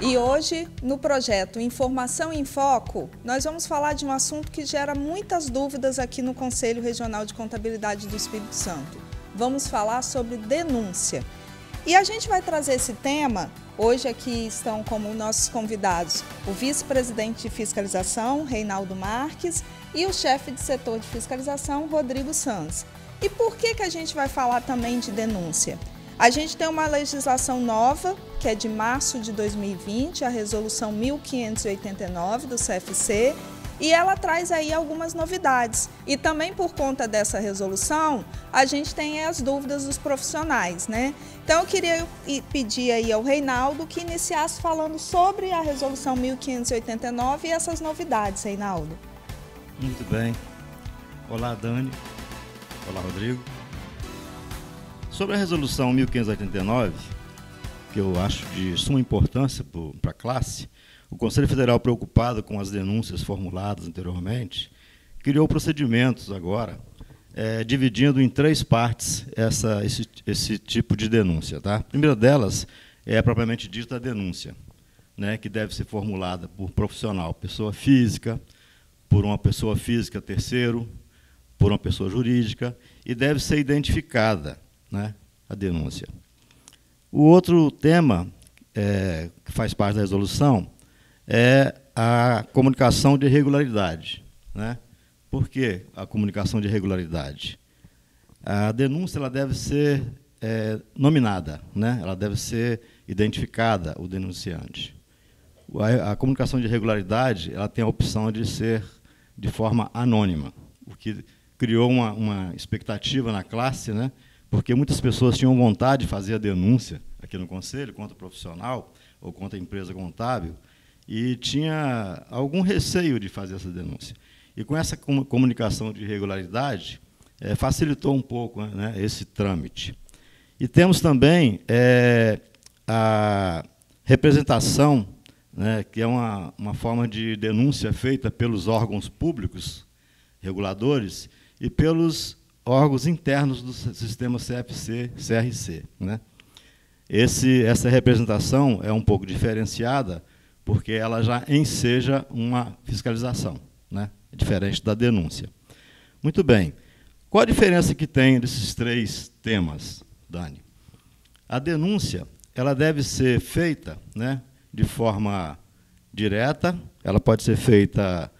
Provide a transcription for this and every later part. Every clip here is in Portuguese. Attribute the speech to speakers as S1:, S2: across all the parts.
S1: E hoje, no projeto Informação em Foco, nós vamos falar de um assunto que gera muitas dúvidas aqui no Conselho Regional de Contabilidade do Espírito Santo. Vamos falar sobre denúncia. E a gente vai trazer esse tema, hoje aqui estão como nossos convidados o vice-presidente de fiscalização, Reinaldo Marques, e o chefe de setor de fiscalização, Rodrigo Sanz. E por que a gente vai falar também de denúncia? A gente tem uma legislação nova, que é de março de 2020, a resolução 1589 do CFC, e ela traz aí algumas novidades. E também por conta dessa resolução, a gente tem as dúvidas dos profissionais, né? Então eu queria pedir aí ao Reinaldo que iniciasse falando sobre a resolução 1589 e essas novidades, Reinaldo.
S2: Muito bem. Olá, Dani. Olá, Rodrigo. Sobre a resolução 1589, que eu acho de suma importância para a classe, o Conselho Federal, preocupado com as denúncias formuladas anteriormente, criou procedimentos agora, dividindo em 3 partes esse tipo de denúncia. Tá? A primeira delas é propriamente dita a denúncia, né, que deve ser formulada por profissional, pessoa física, por uma pessoa física terceiro, por uma pessoa jurídica, e deve ser identificada, né, a denúncia. O outro tema que faz parte da resolução é a comunicação de irregularidade. Né? Por que a comunicação de irregularidade? A denúncia ela deve ser nominada, né? Ela deve ser identificada, o denunciante. A comunicação de irregularidade ela tem a opção de ser de forma anônima, o que criou uma expectativa na classe, né? Porque muitas pessoas tinham vontade de fazer a denúncia aqui no Conselho, contra o profissional ou contra a empresa contábil, e tinha algum receio de fazer essa denúncia. E com essa comunicação de irregularidade, facilitou um pouco, né, esse trâmite. E temos também a representação, né, que é uma forma de denúncia feita pelos órgãos públicos, reguladores, e pelos órgãos internos do sistema CFC, CRC. Né? Essa representação é um pouco diferenciada, porque ela já enseja uma fiscalização, né? Diferente da denúncia. Muito bem. Qual a diferença que tem desses 3 temas, Dani? A denúncia ela deve ser feita, né, de forma direta, ela pode ser feita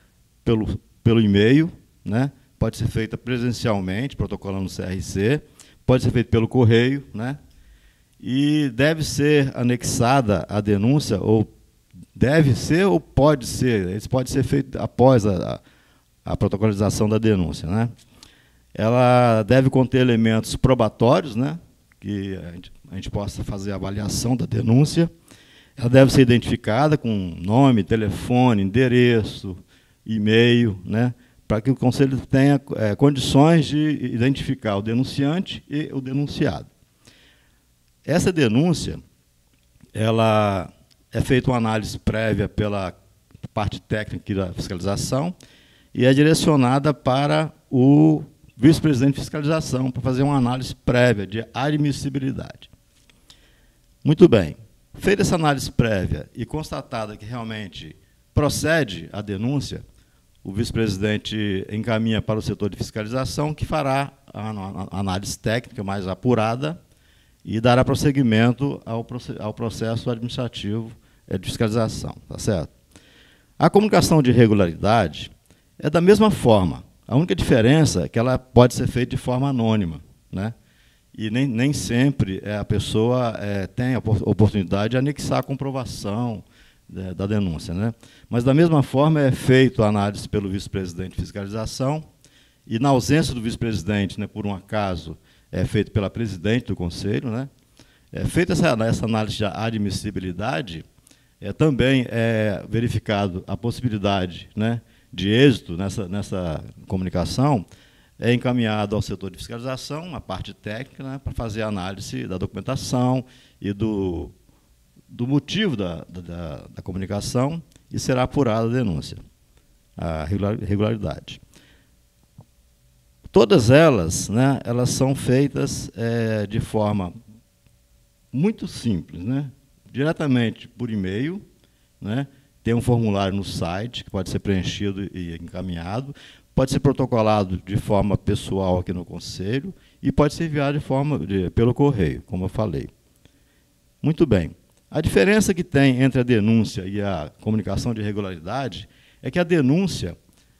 S2: pelo e-mail, né? Pode ser feita presencialmente, protocolando no CRC, pode ser feita pelo correio, né? E deve ser anexada a denúncia, ou deve ser ou pode ser, isso pode ser feito após a protocolização da denúncia. Né? Ela deve conter elementos probatórios, né? Que a gente possa fazer a avaliação da denúncia. Ela deve ser identificada com nome, telefone, endereço, e-mail, né? Para que o Conselho tenha condições de identificar o denunciante e o denunciado. Essa denúncia, ela é feita uma análise prévia pela parte técnica da fiscalização e é direcionada para o vice-presidente de fiscalização para fazer uma análise prévia de admissibilidade. Muito bem. Feita essa análise prévia e constatada que realmente procede a denúncia, o vice-presidente encaminha para o setor de fiscalização, que fará a análise técnica mais apurada e dará prosseguimento ao processo administrativo de fiscalização. Tá certo? A comunicação de irregularidade é da mesma forma. A única diferença é que ela pode ser feita de forma anônima. Né? E nem sempre a pessoa tem a oportunidade de anexar a comprovação da denúncia. Né? Mas, da mesma forma, é feita a análise pelo vice-presidente de fiscalização e, na ausência do vice-presidente, né, por um acaso, é feito pela presidente do Conselho. Né? Feita essa análise de admissibilidade, também é verificado a possibilidade, né, de êxito nessa comunicação, é encaminhado ao setor de fiscalização, a parte técnica, né, para fazer a análise da documentação e do motivo da comunicação, e será apurada a denúncia, a irregularidade. Todas elas, né, elas são feitas de forma muito simples, né, diretamente por e-mail, né? Tem um formulário no site que pode ser preenchido e encaminhado, pode ser protocolado de forma pessoal aqui no Conselho e pode ser enviado pelo correio, como eu falei. Muito bem. A diferença que tem entre a denúncia e a comunicação de irregularidade é que a denúncia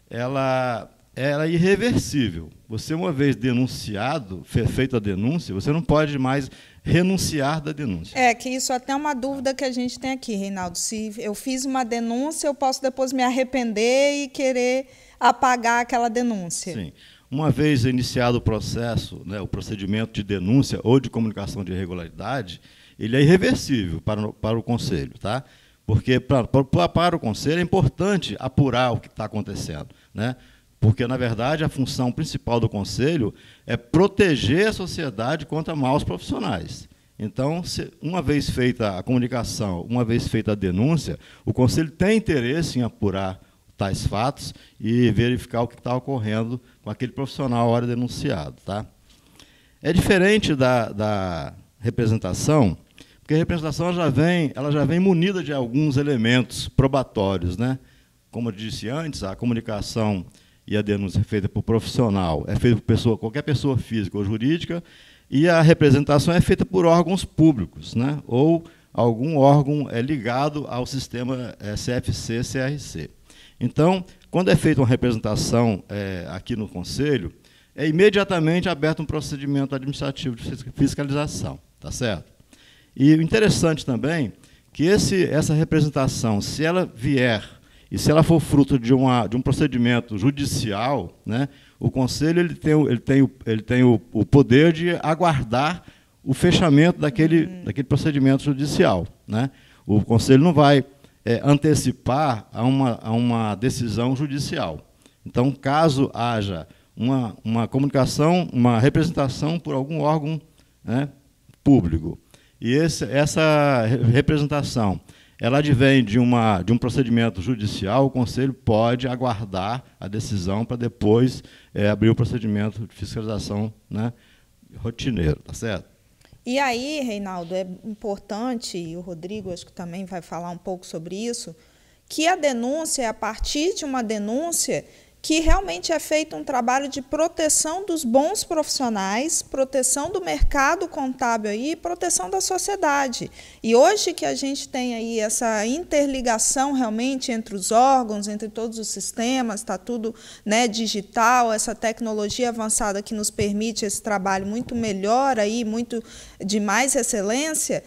S2: ela é irreversível. Você, uma vez denunciado, feita a denúncia, você não pode mais renunciar da denúncia.
S1: É, que isso até é uma dúvida que a gente tem aqui, Reinaldo. Se eu fiz uma denúncia, eu posso depois me arrepender e querer apagar aquela denúncia.
S2: Sim. Uma vez iniciado o processo, né, o procedimento de denúncia ou de comunicação de irregularidade, ele é irreversível para o Conselho, tá? Porque para o Conselho é importante apurar o que está acontecendo, né? Porque, na verdade, a função principal do Conselho é proteger a sociedade contra maus profissionais. Então, uma vez feita a comunicação, uma vez feita a denúncia, o Conselho tem interesse em apurar tais fatos e verificar o que está ocorrendo com aquele profissional à hora denunciado. Tá? É diferente da representação, porque a representação ela já vem munida de alguns elementos probatórios, né? Como eu disse antes, a comunicação e a denúncia é feita por profissional, é feita por qualquer pessoa física ou jurídica, e a representação é feita por órgãos públicos, né? Ou algum órgão ligado ao sistema CFC-CRC. Então, quando é feita uma representação aqui no Conselho, é imediatamente aberto um procedimento administrativo de fiscalização, tá certo? E o interessante também que essa representação, se ela vier e se ela for fruto de um procedimento judicial, né, o Conselho ele tem o poder de aguardar o fechamento daquele procedimento judicial, né? O Conselho não vai antecipar a uma decisão judicial. Então, caso haja uma comunicação, uma representação por algum órgão, né, público, e essa representação ela advém de um procedimento judicial, o Conselho pode aguardar a decisão para depois abrir o procedimento de fiscalização, né, rotineiro, tá certo?
S1: E aí, Reinaldo, é importante, e o Rodrigo acho que também vai falar um pouco sobre isso, que a denúncia é a partir de uma denúncia que realmente é feito um trabalho de proteção dos bons profissionais, proteção do mercado contábil e proteção da sociedade. E hoje que a gente tem aí essa interligação realmente entre os órgãos, entre todos os sistemas, está tudo, né, digital, essa tecnologia avançada que nos permite esse trabalho muito melhor, aí, muito de mais excelência,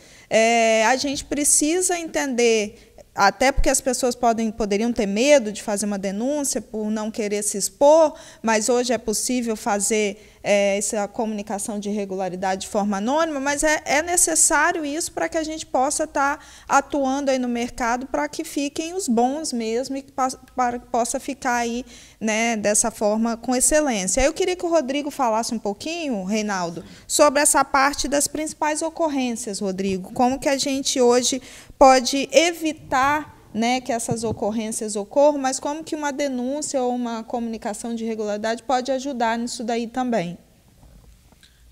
S1: a gente precisa entender. Até porque as pessoas poderiam ter medo de fazer uma denúncia por não querer se expor, mas hoje é possível fazer essa comunicação de irregularidade de forma anônima, mas é necessário isso para que a gente possa estar atuando aí no mercado para que fiquem os bons mesmo e que possa ficar aí, né, dessa forma com excelência. Eu queria que o Rodrigo falasse um pouquinho, Reinaldo, sobre essa parte das principais ocorrências, Rodrigo. Como que a gente hoje pode evitar, né, que essas ocorrências ocorram, mas como que uma denúncia ou uma comunicação de irregularidade pode ajudar nisso daí também?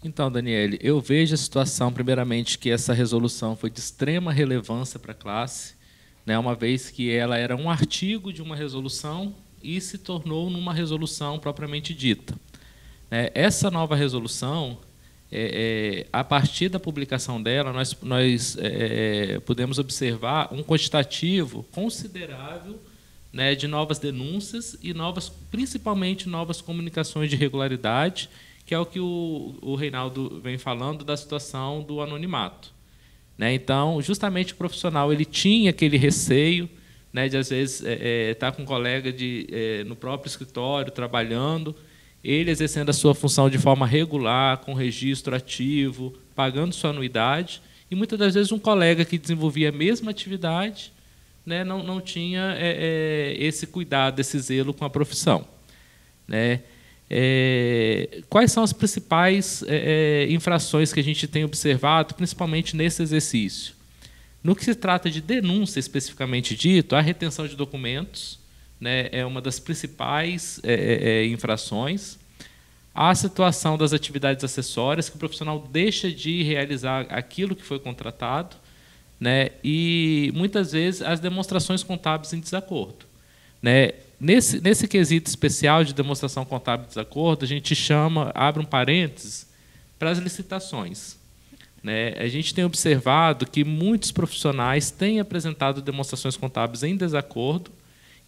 S3: Então, Daniele, eu vejo a situação, primeiramente, que essa resolução foi de extrema relevância para a classe, né, uma vez que ela era um artigo de uma resolução e se tornou numa resolução propriamente dita. Essa nova resolução, a partir da publicação dela, nós podemos observar um quantitativo considerável, né, de novas denúncias e principalmente novas comunicações de irregularidade, que é o que o Reinaldo vem falando da situação do anonimato. Né? Então, justamente o profissional ele tinha aquele receio, né, de, às vezes, estar com um colega no próprio escritório, trabalhando, ele exercendo a sua função de forma regular, com registro ativo, pagando sua anuidade, e muitas das vezes um colega que desenvolvia a mesma atividade, né, não tinha esse cuidado, esse zelo com a profissão. Né? Quais são as principais infrações que a gente tem observado, principalmente nesse exercício? No que se trata de denúncia, especificamente dito, a retenção de documentos, né, é uma das principais infrações. A situação das atividades acessórias, que o profissional deixa de realizar aquilo que foi contratado, né, e, muitas vezes, as demonstrações contábeis em desacordo. Né? Nesse quesito especial de demonstração contábil de desacordo, a gente abre um parênteses, para as licitações. Né? A gente tem observado que muitos profissionais têm apresentado demonstrações contábeis em desacordo,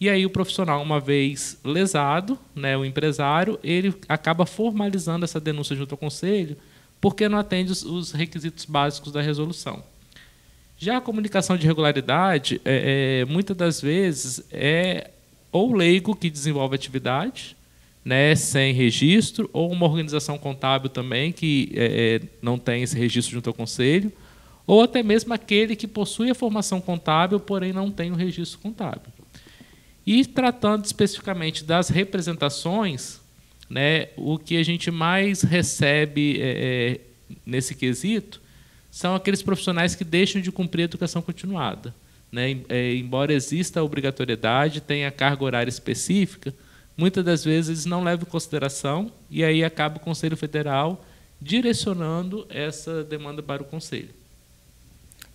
S3: e aí o profissional, uma vez lesado, né, o empresário, ele acaba formalizando essa denúncia junto ao conselho, porque não atende os requisitos básicos da resolução. Já a comunicação de irregularidade, muitas das vezes, é ou o leigo que desenvolve a atividade, né, sem registro, ou uma organização contábil também que não tem esse registro junto ao conselho, ou até mesmo aquele que possui a formação contábil, porém não tem o registro contábil. E tratando especificamente das representações, né, o que a gente mais recebe nesse quesito são aqueles profissionais que deixam de cumprir a educação continuada. Né, embora exista a obrigatoriedade, tenha carga horária específica, muitas das vezes eles não levam em consideração e aí acaba o Conselho Federal direcionando essa demanda para o Conselho.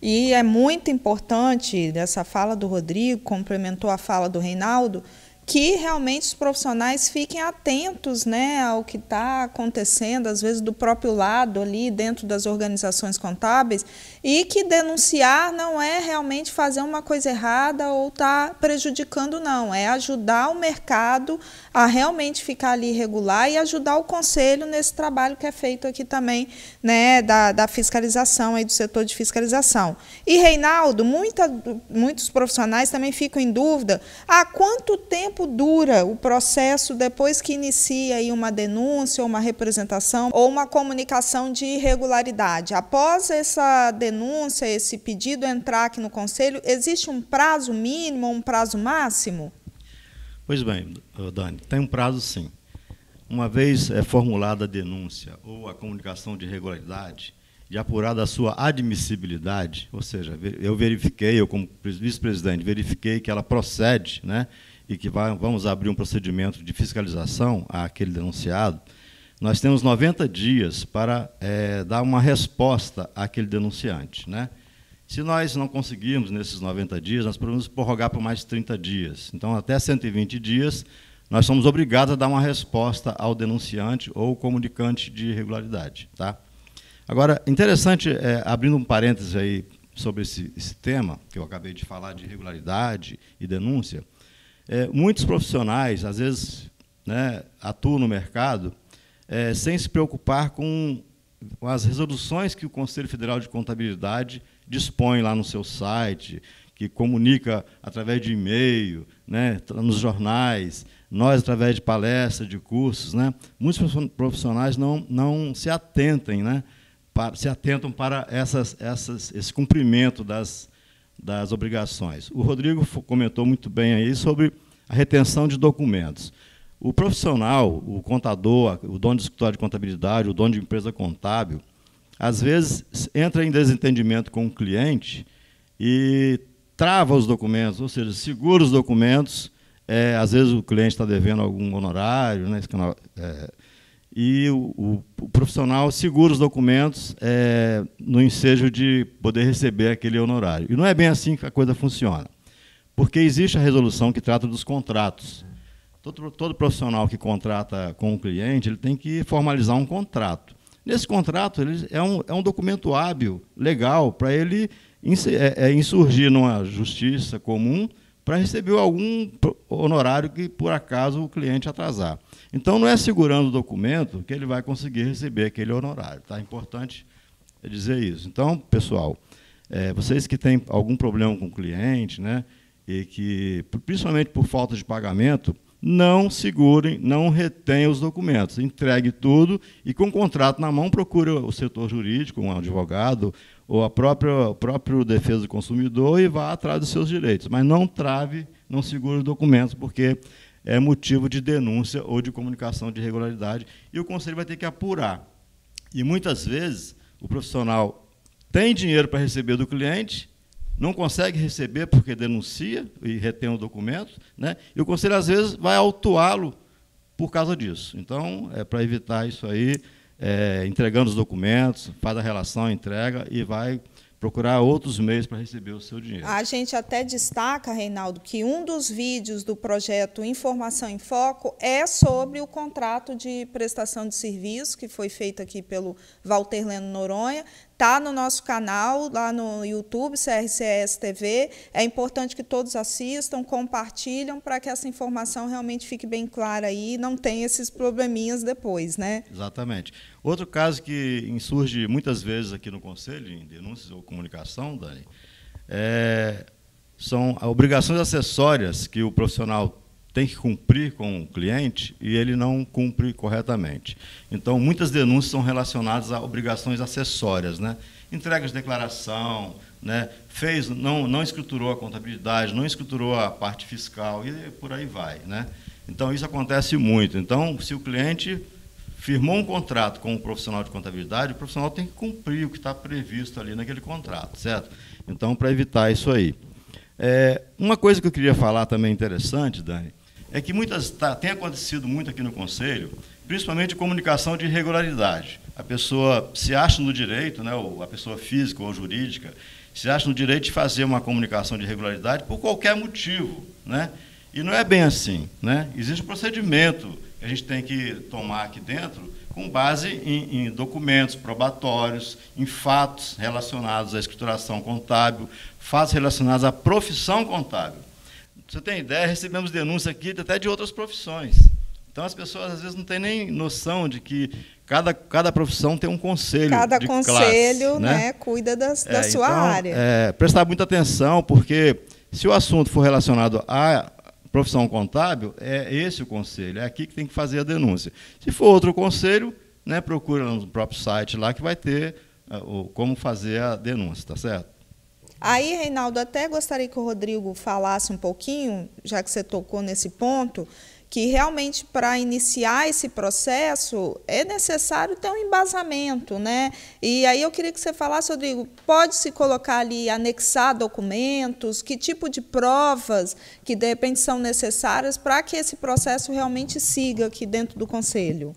S1: E é muito importante, dessa fala do Rodrigo, complementou a fala do Reinaldo, que realmente os profissionais fiquem atentos, né, ao que está acontecendo, às vezes do próprio lado ali dentro das organizações contábeis, e que denunciar não é realmente fazer uma coisa errada ou estar prejudicando, não, é ajudar o mercado a realmente ficar ali regular e ajudar o conselho nesse trabalho que é feito aqui também, né, da fiscalização, aí do setor de fiscalização. E, Reinaldo, muitos profissionais também ficam em dúvida, há quanto tempo dura o processo depois que inicia aí uma denúncia, ou uma representação, ou uma comunicação de irregularidade? Após essa denúncia, esse pedido entrar aqui no Conselho, existe um prazo mínimo ou um prazo máximo?
S2: Pois bem, Dani, tem um prazo sim. Uma vez formulada a denúncia ou a comunicação de irregularidade, de apurada a sua admissibilidade, ou seja, eu verifiquei, eu como vice-presidente, verifiquei que ela procede, né, e que vamos abrir um procedimento de fiscalização àquele denunciado, nós temos 90 dias para dar uma resposta àquele denunciante. Né? Se nós não conseguirmos nesses 90 dias, nós podemos prorrogar por mais 30 dias. Então, até 120 dias, nós somos obrigados a dar uma resposta ao denunciante ou comunicante de irregularidade. Tá? Agora, interessante, abrindo um parêntese aí sobre esse tema, que eu acabei de falar de irregularidade e denúncia, muitos profissionais, às vezes, né, atuam no mercado sem se preocupar com as resoluções que o Conselho Federal de Contabilidade dispõe lá no seu site, que comunica através de e-mail, né, nos jornais, nós através de palestras, de cursos. Né, muitos profissionais não se atentam, né, para esse cumprimento das obrigações. O Rodrigo comentou muito bem aí sobre a retenção de documentos. O profissional, o contador, o dono de escritório de contabilidade, o dono de empresa contábil, às vezes entra em desentendimento com o cliente e trava os documentos, ou seja, segura os documentos. Às vezes o cliente está devendo algum honorário, né, e o profissional segura os documentos no ensejo de poder receber aquele honorário. E não é bem assim que a coisa funciona, porque existe a resolução que trata dos contratos. Todo profissional que contrata com o cliente, ele tem que formalizar um contrato. Nesse contrato, ele é um documento hábil, legal, para ele insurgir numa justiça comum para receber algum honorário que, por acaso, o cliente atrasar. Então, não é segurando o documento que ele vai conseguir receber aquele honorário. Tá? É importante dizer isso. Então, pessoal, vocês que têm algum problema com o cliente, né, e que, principalmente por falta de pagamento, não segurem, não retenham os documentos. Entregue tudo e, com o contrato na mão, procure o setor jurídico, um advogado, ou a própria defesa do consumidor e vá atrás dos seus direitos. Mas não trave, não segure os documentos, porque é motivo de denúncia ou de comunicação de irregularidade, e o Conselho vai ter que apurar. E, muitas vezes, o profissional tem dinheiro para receber do cliente, não consegue receber porque denuncia e retém o documento, né? E o Conselho, às vezes, vai autuá-lo por causa disso. Então, para evitar isso aí, entregando os documentos, faz a relação, entrega e vai procurar outros meios para receber o seu dinheiro.
S1: A gente até destaca, Reinaldo, que um dos vídeos do projeto Informação em Foco é sobre o contrato de prestação de serviço, que foi feito aqui pelo Walter Leno Noronha. Está no nosso canal, lá no YouTube, CRCS TV. É importante que todos assistam, compartilham, para que essa informação realmente fique bem clara aí e não tenha esses probleminhas depois, né?
S2: Exatamente. Outro caso que insurge muitas vezes aqui no Conselho, em denúncias ou comunicação, Dani, são obrigações acessórias que o profissional tem que cumprir com o cliente e ele não cumpre corretamente. Então, muitas denúncias são relacionadas a obrigações acessórias, né? Entrega de declaração, né? Não escriturou a contabilidade, não escriturou a parte fiscal e por aí vai, né? Então, isso acontece muito. Então, se o cliente firmou um contrato com um profissional de contabilidade, o profissional tem que cumprir o que está previsto ali naquele contrato, certo? Então, para evitar isso aí. Uma coisa que eu queria falar também interessante, Dani, é que tem acontecido muito aqui no Conselho, principalmente comunicação de irregularidade. A pessoa se acha no direito, né, ou a pessoa física ou jurídica, se acha no direito de fazer uma comunicação de irregularidade por qualquer motivo, né? E não é bem assim, né? Existe um procedimento que a gente tem que tomar aqui dentro com base em documentos probatórios, em fatos relacionados à escrituração contábil, fatos relacionados à profissão contábil. Você tem ideia, recebemos denúncia aqui até de outras profissões. Então, as pessoas, às vezes, não têm nem noção de que cada profissão tem um conselho
S1: Cada
S2: de
S1: conselho,
S2: classe,
S1: né, cuida da sua área.
S2: Prestar muita atenção, porque se o assunto for relacionado à profissão contábil, é esse o conselho, é aqui que tem que fazer a denúncia. Se for outro conselho, né, procura no próprio site lá que vai ter como fazer a denúncia, tá certo?
S1: Aí, Reinaldo, até gostaria que o Rodrigo falasse um pouquinho, já que você tocou nesse ponto, que realmente para iniciar esse processo é necessário ter um embasamento, né? E aí eu queria que você falasse, Rodrigo, pode-se colocar ali, anexar documentos, que tipo de provas que de repente são necessárias para que esse processo realmente siga aqui dentro do Conselho?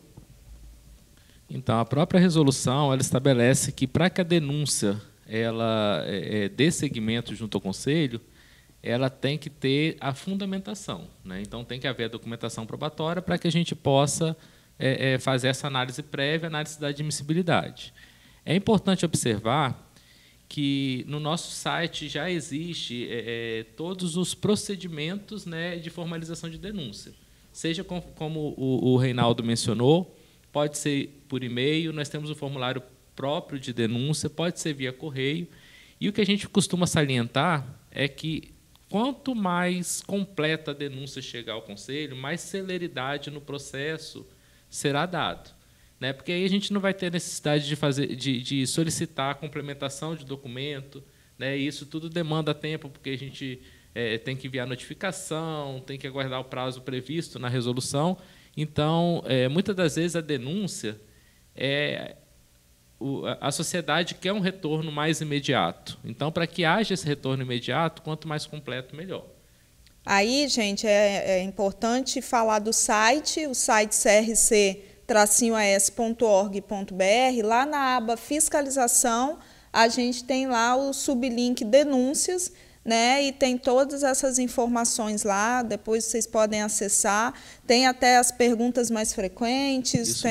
S3: Então, a própria resolução ela estabelece que para que a denúncia ela dê seguimento junto ao Conselho, ela tem que ter a fundamentação, né? Então, tem que haver a documentação probatória para que a gente possa fazer essa análise prévia, análise da admissibilidade. É importante observar que no nosso site já existe todos os procedimentos, né, de formalização de denúncia. Seja como o Reinaldo mencionou, pode ser por e-mail, nós temos o formulário próprio de denúncia, pode ser via correio. E o que a gente costuma salientar é que quanto mais completa a denúncia chegar ao Conselho, mais celeridade no processo será dado, né? Porque aí a gente não vai ter necessidade de solicitar a complementação de documento, né? E isso tudo demanda tempo, porque a gente tem que enviar notificação, tem que aguardar o prazo previsto na resolução. Então, muitas das vezes a denúncia a sociedade quer um retorno mais imediato. Então, para que haja esse retorno imediato, quanto mais completo, melhor.
S1: Aí, gente, é importante falar do site, o site crc-as.org.br. Lá na aba Fiscalização, a gente tem lá o sublink Denúncias, né? E tem todas essas informações lá, depois vocês podem acessar. Tem até as perguntas mais frequentes,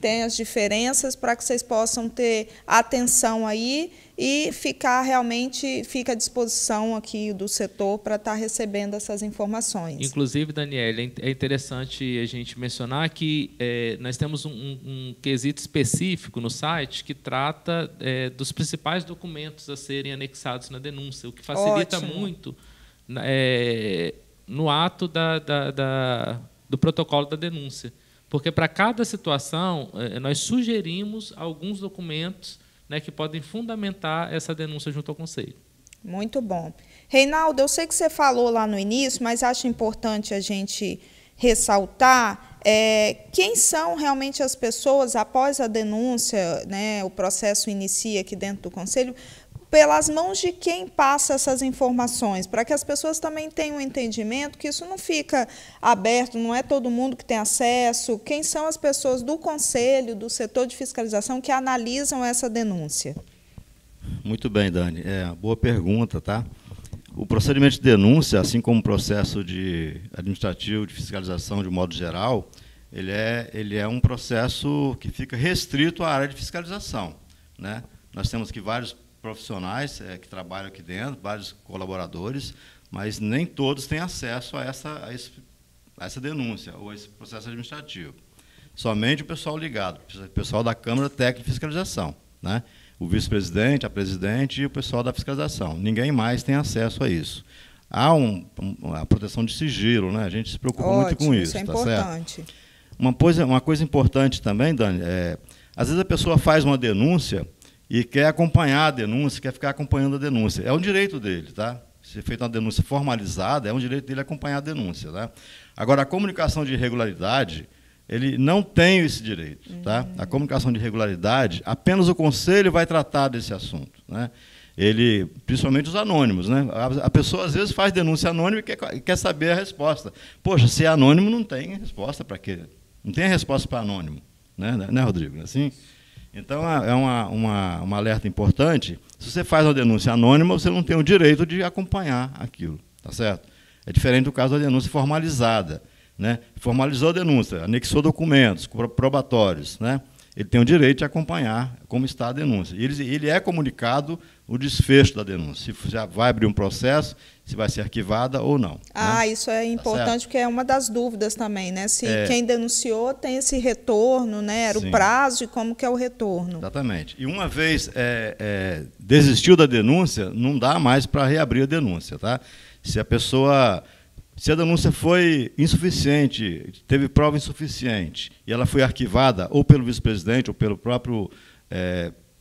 S1: tem as diferenças para que vocês possam ter atenção aí e fica à disposição aqui do setor para estar recebendo essas informações.
S3: Inclusive, Daniela, é interessante a gente mencionar que nós temos um quesito específico no site que trata dos principais documentos a serem anexados na denúncia, o que facilita muito no ato do protocolo da denúncia. Porque, para cada situação, nós sugerimos alguns documentos, né, que podem fundamentar essa denúncia junto ao Conselho.
S1: Muito bom. Reinaldo, eu sei que você falou lá no início, mas acho importante a gente ressaltar quem são realmente as pessoas, após a denúncia, né, o processo inicia aqui dentro do Conselho, pelas mãos de quem passa essas informações, para que as pessoas também tenham um entendimento que isso não fica aberto, não é todo mundo que tem acesso. Quem são as pessoas do Conselho, do setor de fiscalização, que analisam essa denúncia?
S2: Muito bem, Dani. Boa pergunta, tá? O procedimento de denúncia, assim como o processo administrativo de fiscalização de modo geral, ele é um processo que fica restrito à área de fiscalização, né? Nós temos aqui vários profissionais que trabalham aqui dentro, vários colaboradores, mas nem todos têm acesso a essa denúncia ou a esse processo administrativo. Somente o pessoal ligado, o pessoal da Câmara Técnica de Fiscalização, né? O vice-presidente, a presidente e o pessoal da fiscalização. Ninguém mais tem acesso a isso. Há a proteção de sigilo, né? A gente se preocupa muito com isso.
S1: Isso é importante.
S2: Certo? Uma coisa importante também, Dani, às vezes a pessoa faz uma denúncia e quer acompanhar a denúncia, quer ficar acompanhando a denúncia. É um direito dele, tá? Se feita uma denúncia formalizada, é um direito dele acompanhar a denúncia, tá? Agora, a comunicação de irregularidade, ele não tem esse direito, tá? A comunicação de irregularidade, apenas o Conselho vai tratar desse assunto, né? Principalmente os anônimos, né? A pessoa às vezes faz denúncia anônima e quer saber a resposta. Poxa, se é anônimo, não tem resposta para quê? Não tem resposta para anônimo, né, Rodrigo? Assim? Então, é um alerta importante. Se você faz uma denúncia anônima, você não tem o direito de acompanhar aquilo, tá certo? É diferente do caso da denúncia formalizada, né? Formalizou a denúncia, anexou documentos probatórios, né? Ele tem o direito de acompanhar como está a denúncia. E ele é comunicado o desfecho da denúncia, se já vai abrir um processo, se vai ser arquivada ou não.
S1: Né? Isso é importante, porque é uma das dúvidas também, né? Se quem denunciou tem esse retorno, né? Era o prazo e como que é o retorno.
S2: Exatamente. E uma vez desistiu da denúncia, não dá mais para reabrir a denúncia, tá? Se a denúncia foi insuficiente, teve prova insuficiente, e ela foi arquivada ou pelo vice-presidente ou pelo próprio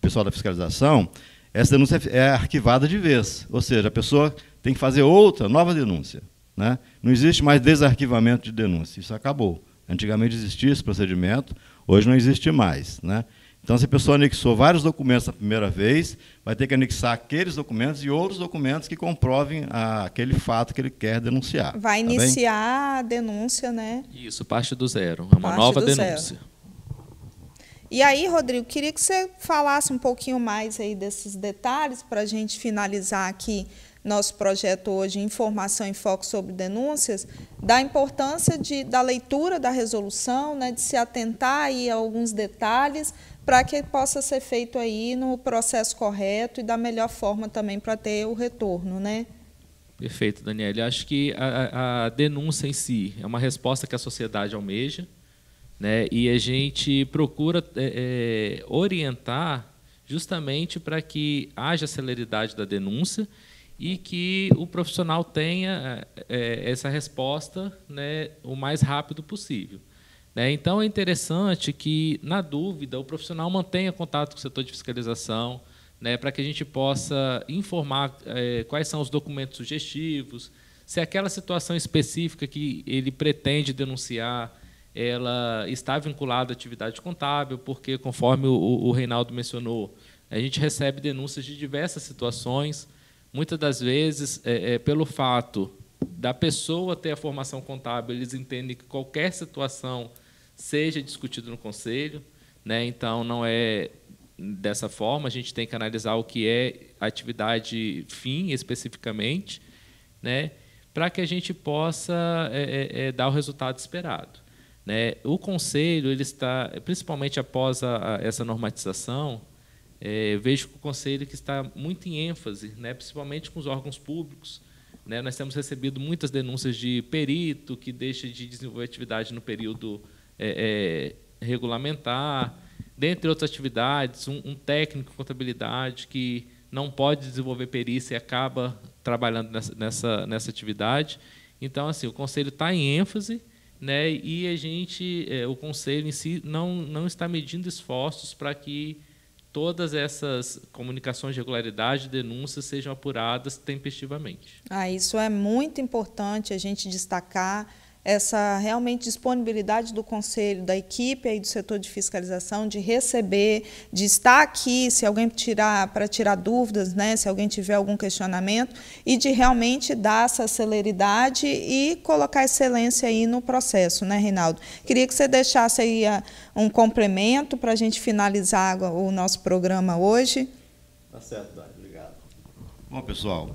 S2: pessoal da fiscalização, essa denúncia é arquivada de vez. Ou seja, a pessoa tem que fazer nova denúncia, né? Não existe mais desarquivamento de denúncia, isso acabou. Antigamente existia esse procedimento, hoje não existe mais, né? Então, se a pessoa anexou vários documentos na primeira vez, vai ter que anexar aqueles documentos e outros documentos que comprovem aquele fato que ele quer denunciar.
S1: Vai iniciar a denúncia, né?
S3: Isso, parte do zero. É uma nova denúncia.
S1: E aí, Rodrigo, queria que você falasse um pouquinho mais aí desses detalhes para a gente finalizar aqui nosso projeto hoje, Informação em Foco sobre Denúncias, da importância da leitura da resolução, né, de se atentar aí a alguns detalhes para que possa ser feito aí no processo correto e da melhor forma também para ter o retorno, né?
S3: Perfeito, Daniela. Acho que a denúncia em si é uma resposta que a sociedade almeja, né? E a gente procura orientar justamente para que haja celeridade da denúncia e que o profissional tenha essa resposta, né, o mais rápido possível. Então, é interessante que, na dúvida, o profissional mantenha contato com o setor de fiscalização, né, para que a gente possa informar quais são os documentos sugestivos, se aquela situação específica que ele pretende denunciar ela está vinculada à atividade contábil, porque, conforme o Reinaldo mencionou, a gente recebe denúncias de diversas situações, muitas das vezes, pelo fato da pessoa ter a formação contábil, eles entendem que qualquer situação seja discutida no Conselho, né? Então, não é dessa forma, a gente tem que analisar o que é a atividade fim, especificamente, né? Para que a gente possa dar o resultado esperado. Né? O Conselho, ele está, principalmente após essa normatização, vejo que o Conselho que está muito em ênfase, né? Principalmente com os órgãos públicos. Né? Nós temos recebido muitas denúncias de perito que deixa de desenvolver atividade no período regulamentar, dentre outras atividades, um técnico de contabilidade que não pode desenvolver perícia e acaba trabalhando nessa atividade. Então, assim, o Conselho está em ênfase, né? E o Conselho em si não está medindo esforços para que todas essas comunicações de regularidade, denúncias, sejam apuradas tempestivamente.
S1: Isso é muito importante a gente destacar, essa realmente disponibilidade do Conselho, da equipe aí do setor de fiscalização, de receber, de estar aqui, se alguém para tirar dúvidas, né, se alguém tiver algum questionamento, e de realmente dar essa celeridade e colocar excelência aí no processo, né, Reinaldo? Queria que você deixasse aí um complemento para a gente finalizar o nosso programa hoje.
S3: Tá
S2: certo, Dani. Obrigado. Bom, pessoal,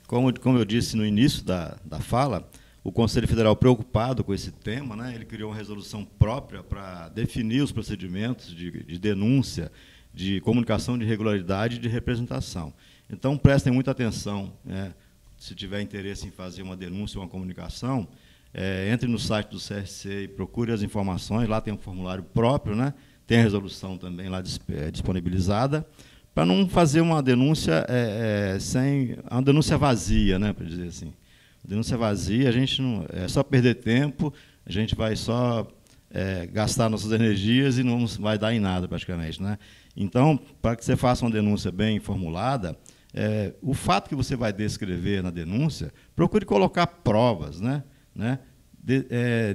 S2: como eu disse no início da fala, o Conselho Federal, preocupado com esse tema, né, ele criou uma resolução própria para definir os procedimentos de denúncia, de comunicação de irregularidade e de representação. Então, prestem muita atenção, né, se tiver interesse em fazer uma denúncia ou uma comunicação, entre no site do CRC e procure as informações, lá tem um formulário próprio, né, tem a resolução também lá disponibilizada, para não fazer uma denúncia uma denúncia vazia, né, para dizer assim. Denúncia vazia, a gente não é só perder tempo, a gente vai só gastar nossas energias e não vai dar em nada praticamente, né? Então, para que você faça uma denúncia bem formulada, o fato que você vai descrever na denúncia, procure colocar provas, né?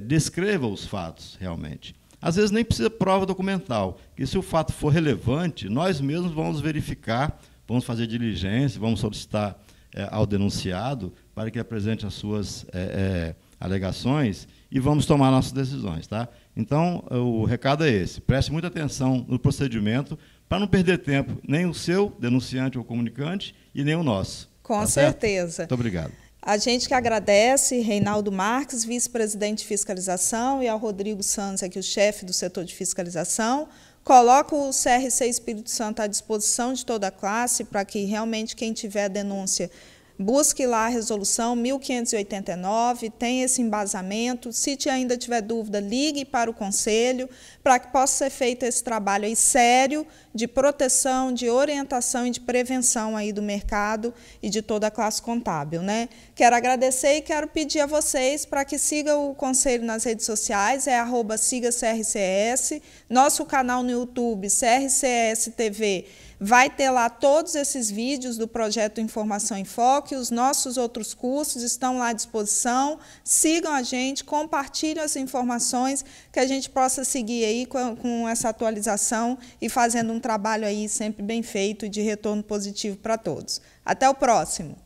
S2: Descreva os fatos realmente. Às vezes nem precisa prova documental, que se o fato for relevante, nós mesmos vamos verificar, vamos fazer diligência, vamos solicitar ao denunciado para que apresente as suas alegações e vamos tomar nossas decisões. Tá? Então, o recado é esse. Preste muita atenção no procedimento para não perder tempo, nem o seu, denunciante ou comunicante, e nem o nosso.
S1: Com certeza.
S2: Certo? Muito obrigado.
S1: A gente que agradece, Reinaldo Marques, vice-presidente de fiscalização, e ao Rodrigo Santos, aqui, o chefe do setor de fiscalização. Coloco o CRC Espírito Santo à disposição de toda a classe para que realmente quem tiver denúncia busque lá a resolução 1589, tem esse embasamento. Se ainda tiver dúvida, ligue para o Conselho, para que possa ser feito esse trabalho aí sério de proteção, de orientação e de prevenção aí do mercado e de toda a classe contábil, né? Quero agradecer e quero pedir a vocês para que sigam o Conselho nas redes sociais, @sigacrcs, nosso canal no YouTube, CRCS TV, vai ter lá todos esses vídeos do projeto Informação em Foco, os nossos outros cursos estão lá à disposição. Sigam a gente, compartilhem as informações, que a gente possa seguir aí com essa atualização e fazendo um trabalho aí sempre bem feito e de retorno positivo para todos. Até o próximo!